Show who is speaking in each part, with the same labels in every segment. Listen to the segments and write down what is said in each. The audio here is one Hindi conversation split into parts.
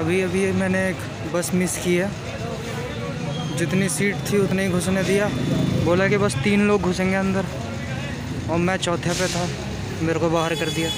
Speaker 1: अभी अभी मैंने एक बस मिस की है। जितनी सीट थी उतने ही घुसने दिया। बोला कि बस 3 लोग घुसेंगे अंदर, और मैं चौथे पे था, मेरे को बाहर कर दिया।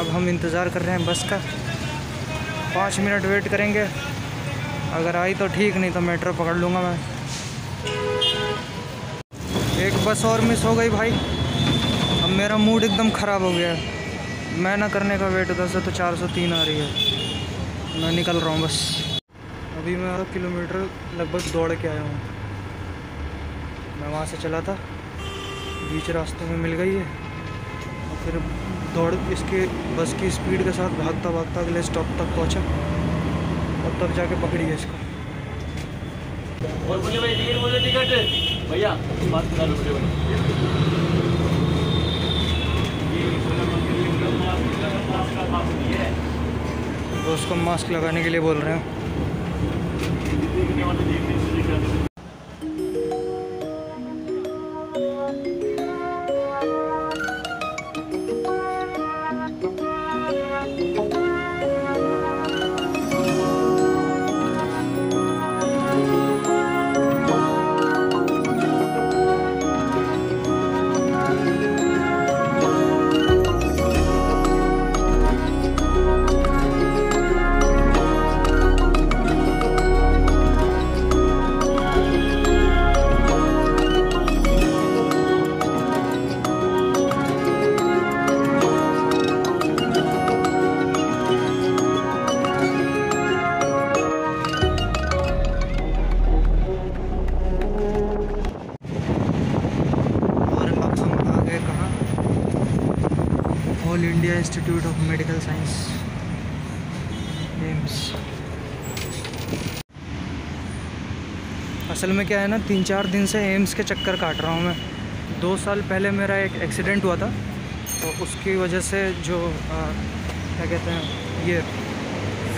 Speaker 1: अब हम इंतज़ार कर रहे हैं बस का। 5 मिनट वेट करेंगे, अगर आई तो ठीक, नहीं तो मेट्रो पकड़ लूँगा मैं। एक बस और मिस हो गई भाई। अब मेरा मूड एकदम ख़राब हो गया है। मैं ना करने का वेट उधर से तो 403 आ रही है। मैं निकल रहा हूँ बस। अभी मैं 1 किलोमीटर लगभग दौड़ के आया हूँ। मैं वहाँ से चला था, बीच रास्ते में मिल गई है, और फिर दौड़ इसके बस की स्पीड के साथ भागता भागता अगले स्टॉप तक पहुँचा, और तब जाके पकड़ी है इसको।
Speaker 2: और बोले भाई टिकट, बोले टिकट भैया बात करा लो
Speaker 1: वो उसको मास्क लगाने के लिए बोल रहे हैं। All India institute of medical science, AIIMS. असल में क्या है ना, 3-4 दिन से एम्स के चक्कर काट रहा हूँ मैं। 2 साल पहले मेरा एक एक्सीडेंट हुआ था, तो उसकी वजह से जो क्या कहते हैं, ये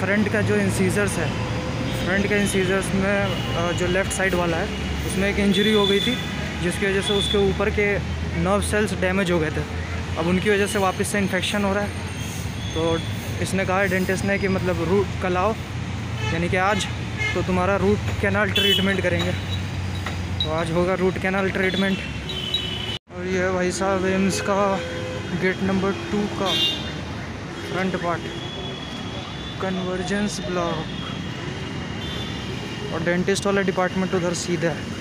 Speaker 1: फ्रंट का जो इंसीजर्स है, फ्रंट के इंसीजर्स में जो लेफ़्ट साइड वाला है, उसमें एक इंजरी हो गई थी, जिसकी वजह से उसके ऊपर के नर्व सेल्स डैमेज हो गए थे। अब उनकी वजह से वापस से इन्फेक्शन हो रहा है। तो इसने कहा है डेंटिस्ट ने कि मतलब रूट कल आओ, यानी कि आज तो तुम्हारा रूट कैनाल ट्रीटमेंट करेंगे। तो आज होगा रूट कैनाल ट्रीटमेंट। और ये भाई साहब एम्स का गेट नंबर 2 का फ्रंट पार्ट, कन्वर्जेंस ब्लॉक, और डेंटिस्ट वाला डिपार्टमेंट उधर सीधा है।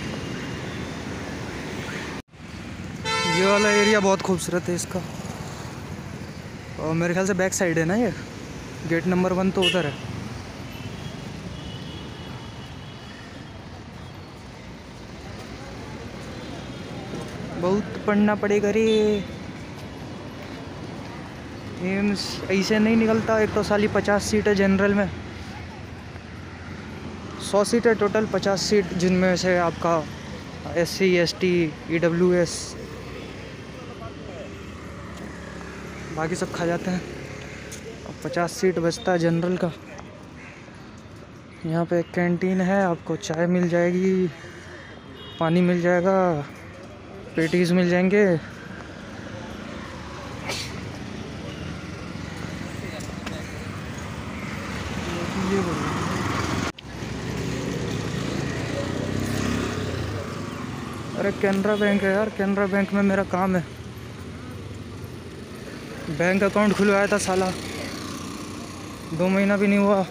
Speaker 1: ये वाला एरिया बहुत खूबसूरत है इसका, और मेरे ख्याल से बैक साइड है ना ये। गेट नंबर 1 तो उधर है। बहुत पढ़ना पड़ेगा रे। एम्स ऐसे नहीं निकलता। एक तो साली 50 सीट है जनरल में, 100 सीट है टोटल, 50 सीट जिनमें से आपका SC ST EWS बाकी सब खा जाते हैं। अब 50 सीट बचता है जनरल का। यहाँ पे एक कैंटीन है, आपको चाय मिल जाएगी, पानी मिल जाएगा, पेटीज मिल जाएंगे। ये अरे कैनरा बैंक है यार, कैनरा बैंक में मेरा काम है। बैंक अकाउंट खुलवाया था साला, 2 महीना भी नहीं हुआ,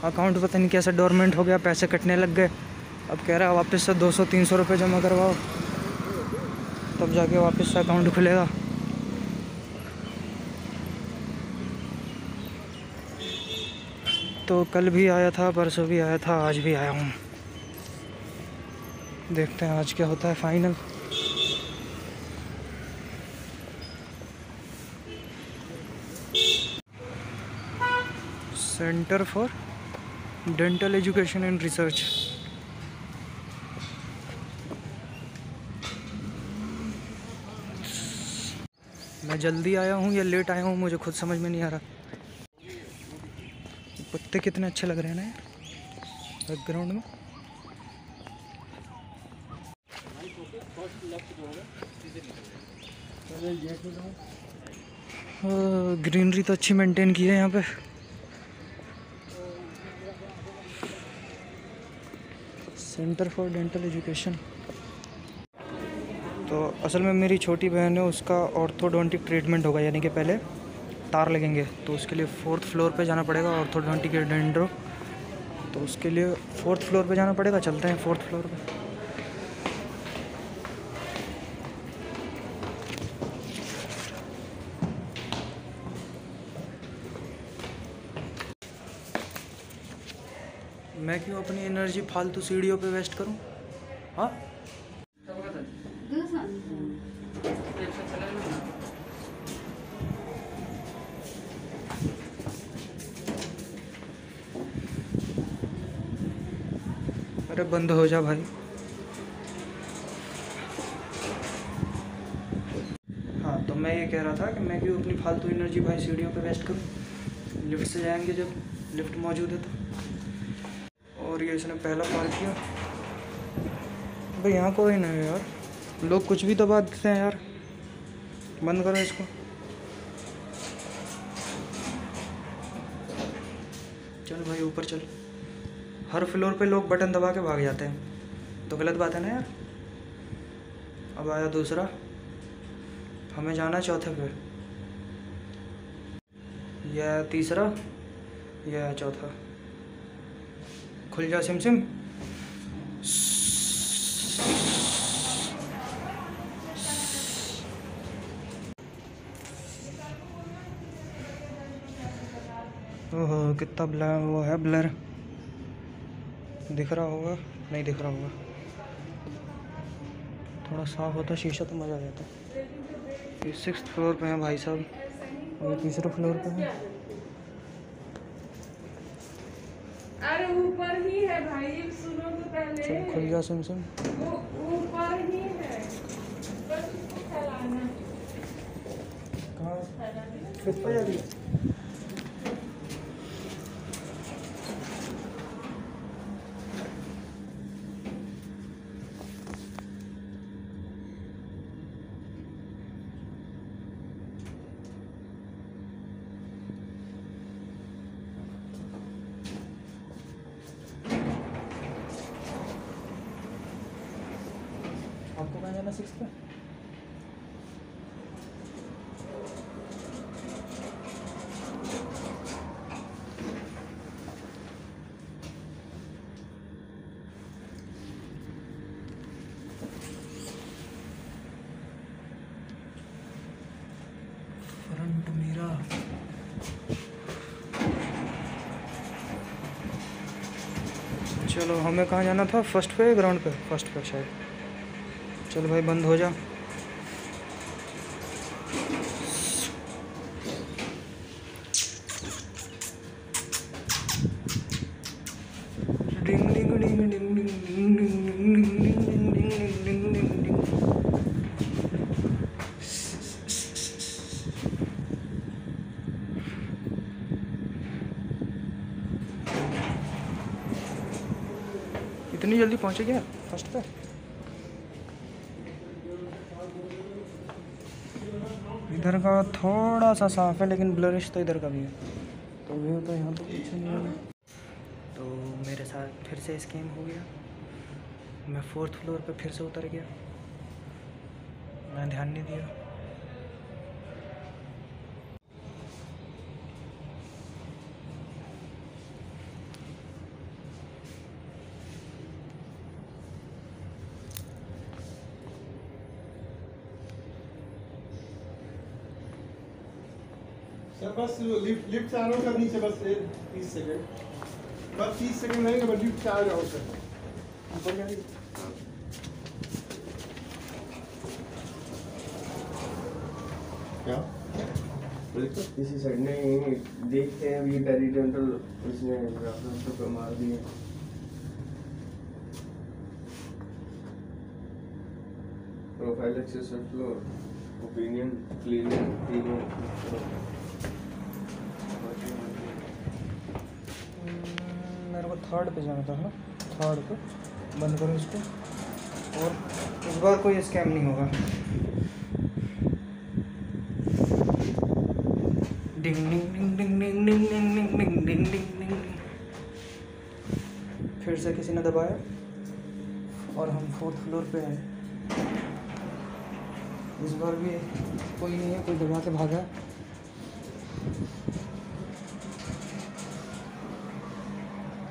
Speaker 1: अकाउंट पता नहीं कैसे डोरमेंट हो गया, पैसे कटने लग गए। अब कह रहा है वापस से 200-300 रुपये जमा करवाओ, तब जाके वापस से अकाउंट खुलेगा। तो कल भी आया था, परसों भी आया था, आज भी आया हूँ। देखते हैं आज क्या होता है final. Centre for dental education and research. मैं जल्दी आया हूँ या लेट आया हूँ मुझे खुद समझ में नहीं आ रहा। पत्ते कितने अच्छे लग रहे हैं ना बैकग्राउंड में। ग्रीनरी तो अच्छी मेंटेन की है यहाँ पे। Centre for dental education. तो असल में मेरी छोटी बहन है, उसका ऑर्थोडोंटिक ट्रीटमेंट होगा, यानी कि पहले तार लगेंगे, तो उसके लिए 4th फ्लोर पे जाना पड़ेगा। ऑर्थोडोंटिक डेंड्रो, तो उसके लिए 4th फ्लोर पे जाना पड़ेगा। चलते हैं 4th फ्लोर पे। मैं क्यों अपनी एनर्जी फालतू सीढ़ियों पे वेस्ट करूं? हाँ, अरे बंद हो जा भाई। हाँ, तो मैं ये कह रहा था कि मैं क्यों अपनी फालतू एनर्जी भाई सीढ़ियों पे वेस्ट करूं। लिफ्ट से जाएंगे जब लिफ्ट मौजूद है तो। और ये इसने पहला पार किया भाई। यहाँ कोई नहीं है यार, लोग कुछ भी दबा देते हैं यार। बंद करो इसको। चल भाई ऊपर चल। हर फ्लोर पे लोग बटन दबा के भाग जाते हैं, तो गलत बात है ना यार। अब आया दूसरा, हमें जाना चौथे पे। यह तीसरा, यह चौथा। खुल जा सिम सिम। ओहो कितना ब्लर वो है, ब्लर दिख रहा होगा, नहीं दिख रहा होगा। थोड़ा साफ होता शीशा तो मज़ा आ जाता। ये 6th फ्लोर पे हैं भाई साहब, और ये 3रे फ्लोर पे हैं।
Speaker 3: अरे ऊपर ही है भाई, सुनो तो पहले।
Speaker 1: चल खुल जा सिम सिम।
Speaker 3: वो ऊपर ही है, बस उसको फैलाना।
Speaker 1: कहाँ फिर पे जा रही है? आपको कहाँ जाना 6th पे? फ्रंट मेरा। चलो हमें कहाँ जाना था? फर्स्ट पे, ग्राउंड पे? फर्स्ट पे शायद। चल भाई बंद हो जा। डिंग डिंग डिंग डिंग डिंग डिंग डिंग डिंग डिंग डिंग डिंग डिंग डिंग। इतनी जल्दी पहुंचे क्या फर्स्ट पे? इधर का थोड़ा सा साफ है, लेकिन ब्लरिश तो इधर का भी है। तो व्यू तो यहाँ तो कुछ नहीं है। तो मेरे साथ फिर से स्कैम हो गया। मैं 4th फ्लोर पे फिर से उतर गया, मैं ध्यान नहीं दिया।
Speaker 4: सर बस लिफ्ट से आ रहा हूँ सर, नीचे बस 30 सेकंड, बस 30 सेकंड लगेंगे, बस लिफ्ट से आ जाओ सर। ऊपर जा रही क्या किसी साइड नहीं देखते हैं अभी पेरिडेंटल, इसने तो मार दिए। Profile access floor, opinion cleaning.
Speaker 1: मेरे को 3rd पे जाना था ना, 3rd पे। बंद करो इसको, और इस बार कोई स्कैम नहीं होगा। डिंग डिंग डिंग डिंग डिंग डिंग डिंग डिंग डिंग डिंग डिंग डिंग। फिर से किसी ने दबाया। और हम 4th फ्लोर पे हैं। इस बार भी कोई नहीं है, कोई दबा के भागा है।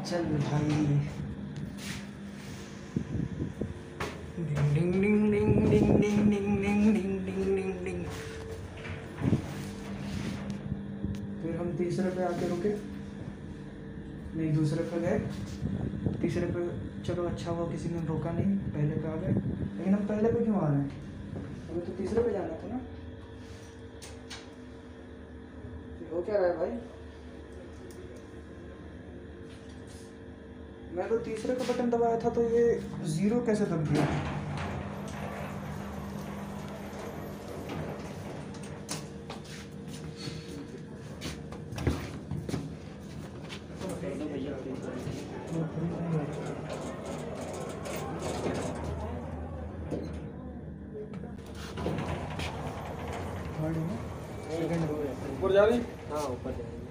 Speaker 1: चल भाई, डिंग डिंग डिंग डिंग डिंग डिंग डिंग डिंग डिंग डिंग डिंग डिंग। फिर हम तीसरे पे आके रुके, नहीं दूसरे पे गए, तीसरे पे चलो अच्छा हुआ किसी ने रोका नहीं, पहले पे आ गए। लेकिन हम पहले पे क्यों आ रहे हैं, हमें तो तीसरे पे जाना था ना। हो क्या रहा है भाई, मैं तो तीसरे का बटन दबाया था तो ये 0 कैसे दब गया।
Speaker 4: ऊपर जा रही?
Speaker 2: हाँ ऊपर जाएंगे।